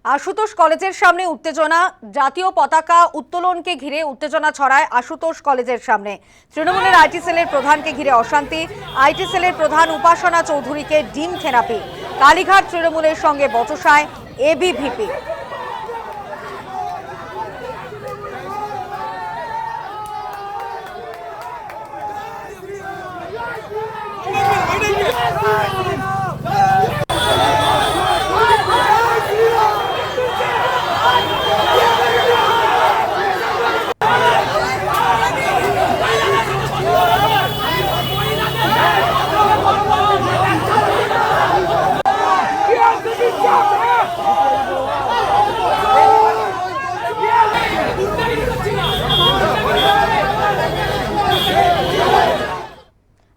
আশুতোষ কলেজের সামনে উত্তেজনা, জাতীয় পতাকা উত্তোলনকে ঘিরে উত্তেজনা ছড়ায় আশুতোষ কলেজের সামনে। তৃণমূলের আইটি সেলের প্রধানকে ঘিরে অশান্তি, আইটি সেলের প্রধান উপাসনা চৌধুরীকে ডিম থেরাপি, কালীঘাট তৃণমূলের সঙ্গে বচসায় এবিভিপি।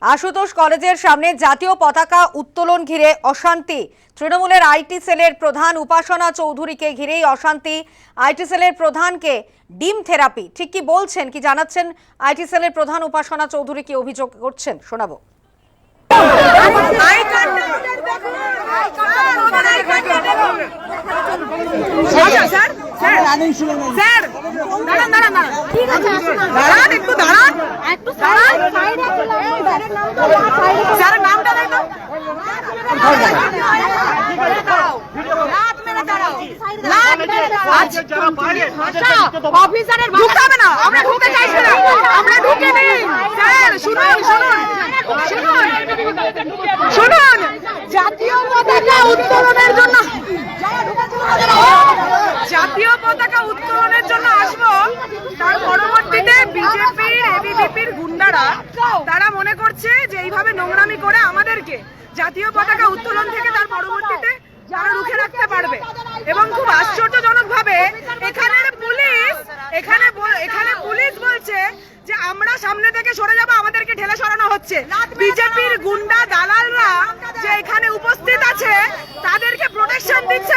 আশুতোষ কলেজের সামনে জাতীয় পতাকা উত্তোলন ঘিরে অশান্তি, তৃণমূলের আইটি সেলের প্রধান উপাসনা চৌধুরীকে ঘিরেই অশান্তি, আইটি সেলের প্রধানকে ডিম থেরাপি। ঠিক কি বলছেন, কি জানাচ্ছেন আইটি সেলের প্রধান উপাসনা চৌধুরী, কি অভিযোগ করছেন শোনাবো। শুনুন, জাতীয় পতাকা উত্তোলনের জন্য আসবো, তার পরবর্তীতে বিজেপির এবিভিপির গুন্ডারা তারা মনে করছে যে এইভাবে নোংরামি করে আমাদেরকে জাতীয় পতাকা উত্তোলন থেকে তার পরবর্তীতে যারা রুখে রাখতে পারবে। এবং খুব আশ্চর্যজনক ভাবে এখানে পুলিশ বলছে যে আমরা সামনে থেকে সরে যাবো, আমাদেরকে ঢেলে সরানো হচ্ছে। বিজেপির গুন্ডা দালালরা যে এখানে উপস্থিত আছে তাদেরকে প্রোটেকশন দিচ্ছে